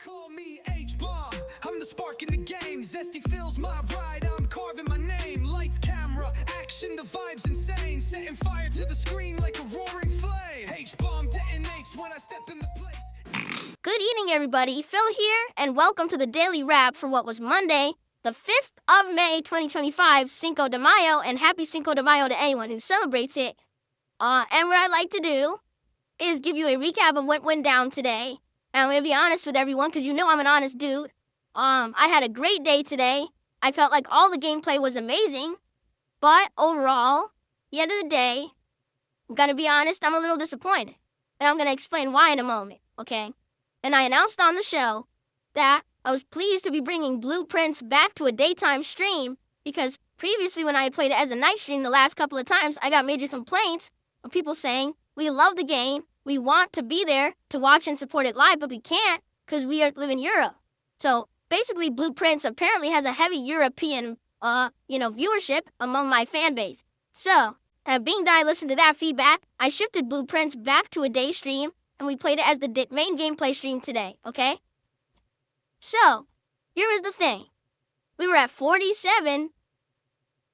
Call me H-Bomb, I'm the spark in the game. Zesty fills my ride, I'm carving my name. Lights, camera, action, the vibe's insane. Setting fire to the screen like a roaring flame. H-Bomb detonates when I step in the place. Good evening, everybody. Phil here, and welcome to the Daily Wrap for what was Monday, the 5th of May, 2025, Cinco de Mayo, and happy Cinco de Mayo to anyone who celebrates it. And what I'd like to do is give you a recap of what went down today. And I'm going to be honest with everyone, because you know I'm an honest dude. I had a great day today. I felt like all the gameplay was amazing. But overall, at the end of the day, I'm going to be honest, I'm a little disappointed. And I'm going to explain why in a moment, okay? And I announced on the show that I was pleased to be bringing Blueprints back to a daytime stream, because previously when I had played it as a night stream the last couple of times, I got major complaints of people saying, we love the game, we want to be there to watch and support it live, but we can't because we live in Europe. So basically Blueprints apparently has a heavy European viewership among my fan base. So being that I listened to that feedback, I shifted Blueprints back to a day stream, and we played it as the main gameplay stream today, okay? So, here is the thing. We were at 47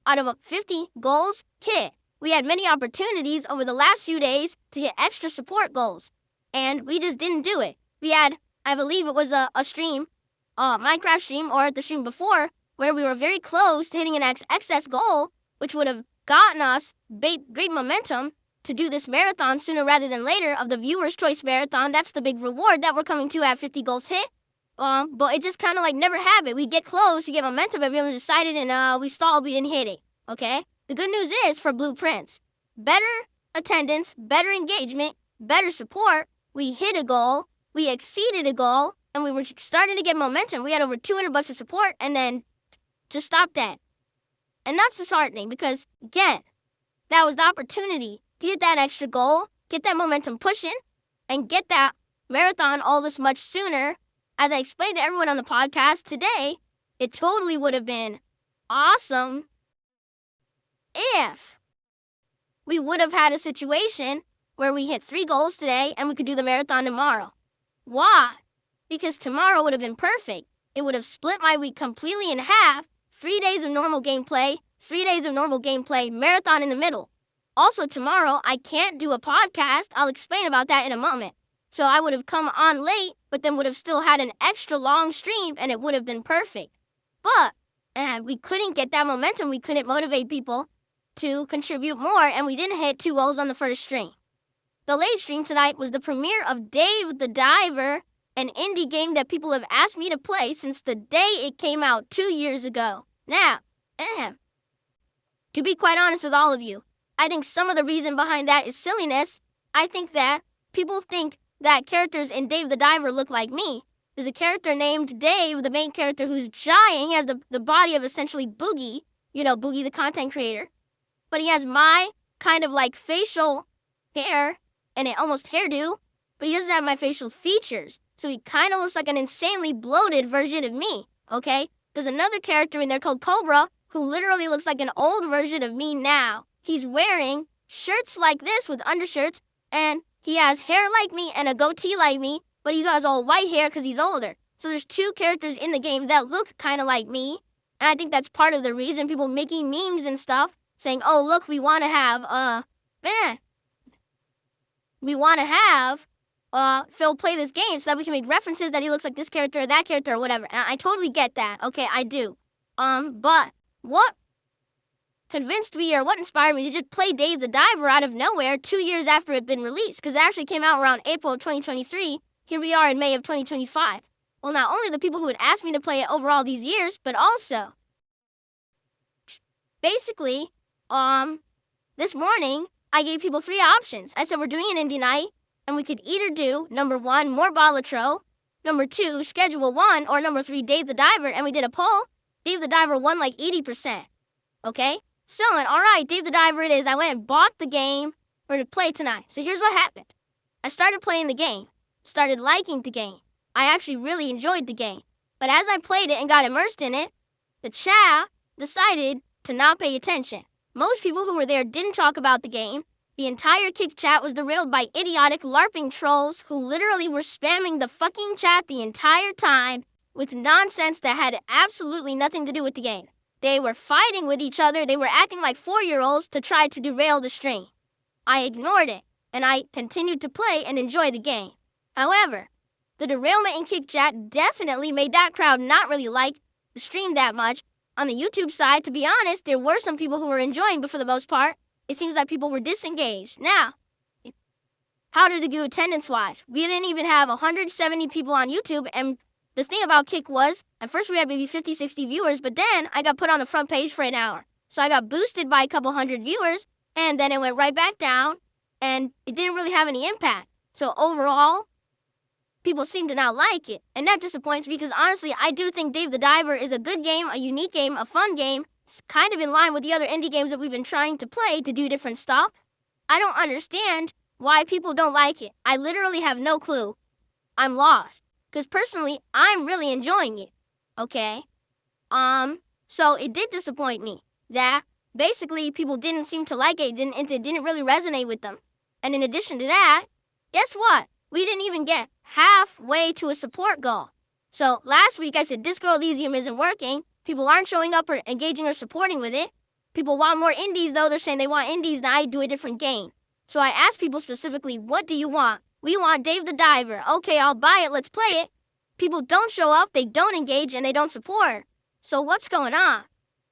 out of 50 goals hit. We had many opportunities over the last few days to hit extra support goals, and we just didn't do it. We had, I believe it was a stream, Minecraft stream, or the stream before, where we were very close to hitting an excess goal, which would have gotten us great momentum to do this marathon sooner rather than later of the Viewer's Choice Marathon. That's the big reward that we're coming to at 50 goals hit. But it just kind of like never happened. We get close, we get momentum, everyone decided, and we stalled, we didn't hit it, okay? The good news is for Blueprints, better attendance, better engagement, better support. We hit a goal, we exceeded a goal, and we were starting to get momentum. We had over 200 bucks of support, and then just stopped that. And that's disheartening because, again, that was the opportunity to hit that extra goal, get that momentum pushing, and get that marathon all this much sooner. As I explained to everyone on the podcast today, it totally would have been awesome if we would have had a situation where we hit 3 goals today and we could do the marathon tomorrow. Why? Because tomorrow would have been perfect. It would have split my week completely in half. 3 days of normal gameplay, 3 days of normal gameplay, marathon in the middle. Also tomorrow, I can't do a podcast. I'll explain about that in a moment. So I would have come on late, but then would have still had an extra long stream, and it would have been perfect. But we couldn't get that momentum. We couldn't motivate people to contribute more, and we didn't hit 2 goals on the first stream. The late stream tonight was the premiere of Dave the Diver, an indie game that people have asked me to play since the day it came out 2 years ago. Now, to be quite honest with all of you, I think some of the reason behind that is silliness. I think that people think that characters in Dave the Diver look like me. There's a character named Dave, the main character, who's giant. He has the body of essentially Boogie, Boogie the content creator. But he has my kind of like facial hair and an almost hairdo, but he doesn't have my facial features. So he kind of looks like an insanely bloated version of me, okay? There's another character in there called Cobra who literally looks like an old version of me now. He's wearing shirts like this with undershirts, and he has hair like me and a goatee like me, but he has all white hair because he's older. So there's 2 characters in the game that look kind of like me, and I think that's part of the reason people making memes and stuff, saying, oh, look, we want to have, Phil play this game so that we can make references that he looks like this character or that character or whatever. And I totally get that. Okay, I do. But what convinced me or what inspired me to just play Dave the Diver out of nowhere 2 years after it had been released? Because it actually came out around April of 2023. Here we are in May of 2025. Well, not only the people who had asked me to play it over all these years, but also, basically, this morning, I gave people 3 options. I said, we're doing an indie night, and we could either do, number 1, more Balatro, number 2, schedule 1, or number 3, Dave the Diver, and we did a poll. Dave the Diver won like 80%, okay? So, all right, Dave the Diver it is. I went and bought the game for to play tonight. So here's what happened. I started playing the game, started liking the game. I actually really enjoyed the game. But as I played it and got immersed in it, the chat decided to not pay attention. Most people who were there didn't talk about the game. The entire Kick chat was derailed by idiotic LARPing trolls who literally were spamming the fucking chat the entire time with nonsense that had absolutely nothing to do with the game. They were fighting with each other. They were acting like 4-year-olds to try to derail the stream. I ignored it, and I continued to play and enjoy the game. However, the derailment in Kick chat definitely made that crowd not really like the stream that much. On the YouTube side, to be honest, there were some people who were enjoying, but for the most part, it seems like people were disengaged. Now, how did it do attendance-wise? We didn't even have 170 people on YouTube, and the thing about Kick was, at first we had maybe 50, 60 viewers, but then I got put on the front page for an hour. So I got boosted by a couple hundred viewers, and then it went right back down, and it didn't really have any impact. So overall, people seem to not like it, and that disappoints me because honestly, I do think Dave the Diver is a good game, a unique game, a fun game. It's kind of in line with the other indie games that we've been trying to play to do different stuff. I don't understand why people don't like it. I literally have no clue. I'm lost. Because personally, I'm really enjoying it. Okay? So it did disappoint me that basically people didn't seem to like it. It didn't really resonate with them. And in addition to that, guess what? We didn't even get halfway to a support goal. So last week I said Disco Elysium isn't working. People aren't showing up or engaging or supporting with it. People want more indies though. They're saying they want indies and I do a different game. So I asked people specifically, what do you want? We want Dave the Diver. Okay, I'll buy it. Let's play it. People don't show up, they don't engage, and they don't support. So what's going on?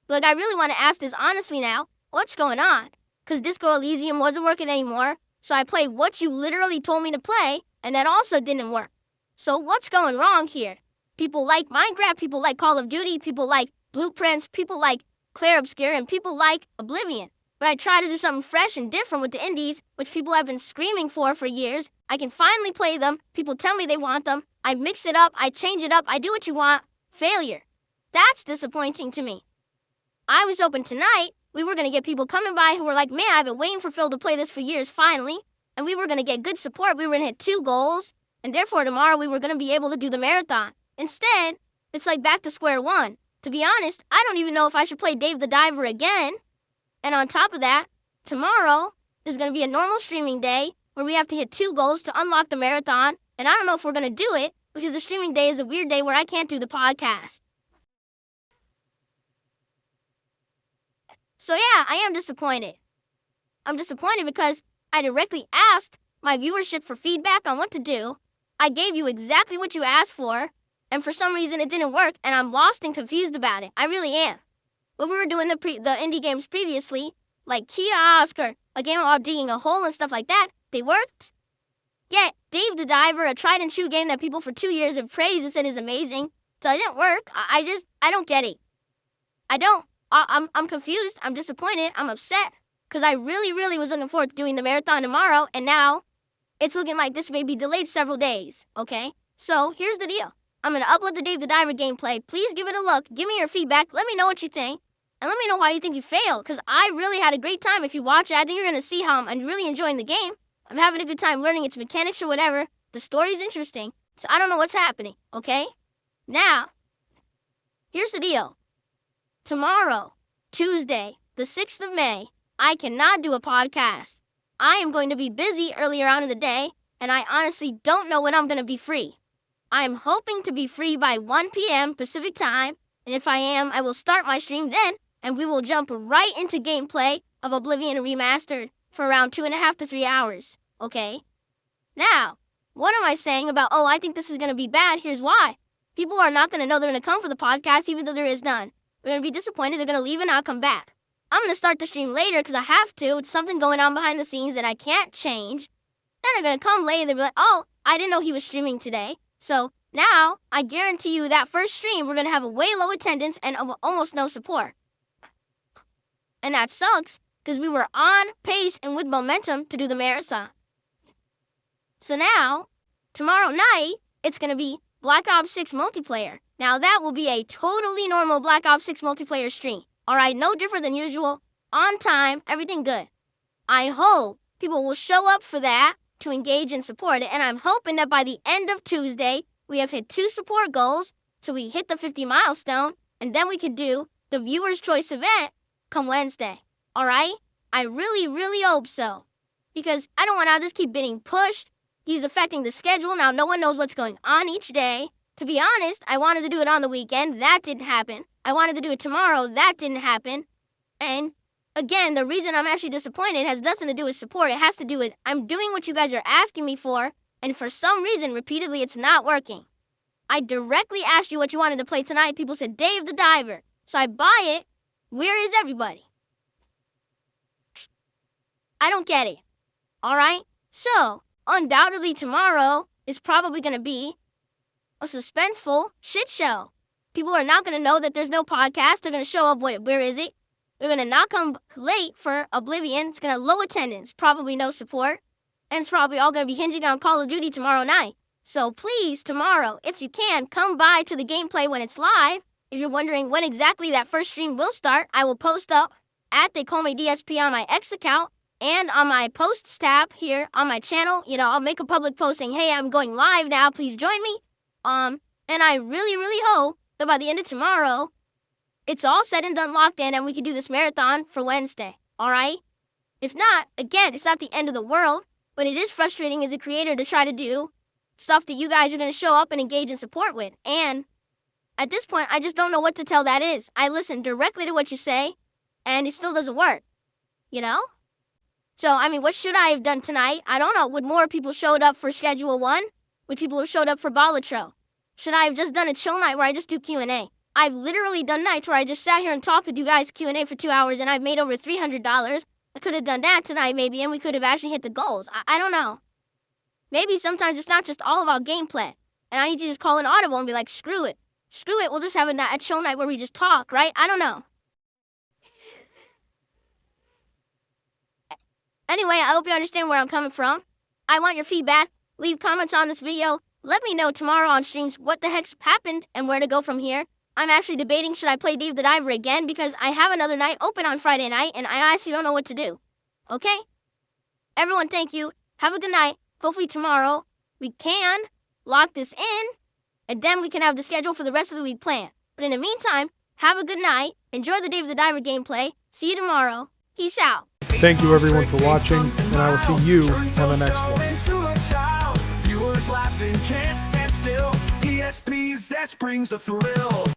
Like, I really want to ask this honestly now. What's going on? Because Disco Elysium wasn't working anymore. So I played what you literally told me to play, and that also didn't work. So what's going wrong here? People like Minecraft, people like Call of Duty, people like Blueprints, people like Clair Obscur, and people like Oblivion. But I try to do something fresh and different with the indies, which people have been screaming for years. I can finally play them. People tell me they want them. I mix it up. I change it up. I do what you want. Failure. That's disappointing to me. I was hoping tonight we were going to get people coming by who were like, man, I've been waiting for Phil to play this for years finally. And we were going to get good support. We were going to hit 2 goals. And therefore tomorrow we were going to be able to do the marathon. Instead, it's like back to square one. To be honest, I don't even know if I should play Dave the Diver again. And on top of that, tomorrow is going to be a normal streaming day where we have to hit 2 goals to unlock the marathon. And I don't know if we're going to do it because the streaming day is a weird day where I can't do the podcast. So yeah, I am disappointed. I'm disappointed because I directly asked my viewership for feedback on what to do. I gave you exactly what you asked for. And for some reason it didn't work and I'm lost and confused about it. I really am. When we were doing the indie games previously, like Kiosk or a game about digging a hole and stuff like that, they worked. Yet, Dave the Diver, a tried and true game that people for 2 years have praised and said is amazing, so it didn't work. I don't get it. I don't. I'm confused. I'm disappointed. I'm upset because I really was looking forward to doing the marathon tomorrow, and now it's looking like this may be delayed several days, okay? So, here's the deal. I'm going to upload the Dave the Diver gameplay. Please give it a look. Give me your feedback. Let me know what you think. And let me know why you think you failed, because I really had a great time. If you watch it, I think you're going to see how I'm really enjoying the game. I'm having a good time learning its mechanics or whatever. The story's interesting, so I don't know what's happening, okay? Now, here's the deal. Tomorrow, Tuesday, the 6th of May, I cannot do a podcast. I am going to be busy earlier on in the day, and I honestly don't know when I'm going to be free. I am hoping to be free by 1 p.m. Pacific time, and if I am, I will start my stream then, and we will jump right into gameplay of Oblivion Remastered for around 2.5 to 3 hours, okay? Now, what am I saying about, oh, I think this is going to be bad? Here's why. People are not going to know they're going to come for the podcast even though there is none. They're going to be disappointed, they're going to leave and not come back. I'm going to start the stream later because I have to. It's something going on behind the scenes that I can't change. Then they're going to come late and they'll be like, oh, I didn't know he was streaming today. So now, I guarantee you that first stream, we're going to have a way low attendance and almost no support. And that sucks because we were on pace and with momentum to do the marathon. So now, tomorrow night, it's going to be Black Ops 6 multiplayer. Now that will be a totally normal Black Ops 6 multiplayer stream. Alright, no different than usual, on time, everything good. I hope people will show up for that to engage and support it, and I'm hoping that by the end of Tuesday, we have hit 2 support goals, so we hit the 50 milestone, and then we could do the viewer's choice event come Wednesday. Alright? I really hope so. because I don't want to just keep getting pushed. He's affecting the schedule. Now no one knows what's going on each day. To be honest, I wanted to do it on the weekend. That didn't happen. I wanted to do it tomorrow. That didn't happen. And again, the reason I'm actually disappointed has nothing to do with support. It has to do with I'm doing what you guys are asking me for, and for some reason, repeatedly, it's not working. I directly asked you what you wanted to play tonight. People said Dave the Diver. So I buy it. Where is everybody? I don't get it. All right? So, undoubtedly tomorrow is probably going to be a suspenseful shit show. People are not going to know that there's no podcast. They're going to show up. Where is it? They're going to not come late for Oblivion. It's going to low attendance. Probably no support. And it's probably all going to be hinging on Call of Duty tomorrow night. So please, tomorrow, if you can, come by to the gameplay when it's live. If you're wondering when exactly that first stream will start, I will post up at They Call Me DSP on my X account and on my posts tab here on my channel. You know, I'll make a public post saying, hey, I'm going live now. Please join me. And I really, really hope that by the end of tomorrow, it's all said and done, locked in, and we can do this marathon for Wednesday. All right? If not, again, it's not the end of the world, but it is frustrating as a creator to try to do stuff that you guys are going to show up and engage and support with. And at this point, I just don't know what to tell that is. I listen directly to what you say, and it still doesn't work. You know? So, I mean, what should I have done tonight? I don't know. Would more people showed up for Schedule 1? Would people have showed up for Balatro? Should I have just done a chill night where I just do Q&A? I've literally done nights where I just sat here and talked with you guys Q&A for 2 hours, and I've made over $300. I could have done that tonight, maybe, and we could have actually hit the goals. I don't know. Maybe sometimes it's not just all about gameplay, and I need to just call an audible and be like, screw it. Screw it, we'll just have a chill night where we just talk, right? I don't know. Anyway, I hope you understand where I'm coming from. I want your feedback. Leave comments on this video. Let me know tomorrow on streams what the heck's happened and where to go from here. I'm actually debating should I play Dave the Diver again because I have another night open on Friday night and I honestly don't know what to do. Okay? Everyone, thank you. Have a good night. Hopefully tomorrow we can lock this in and then we can have the schedule for the rest of the week planned. But in the meantime, have a good night. Enjoy the Dave the Diver gameplay. See you tomorrow. Peace out. Thank you everyone for watching, and I will see you on the next one. Viewers laughing, can't stand still. DSP zest brings a thrill.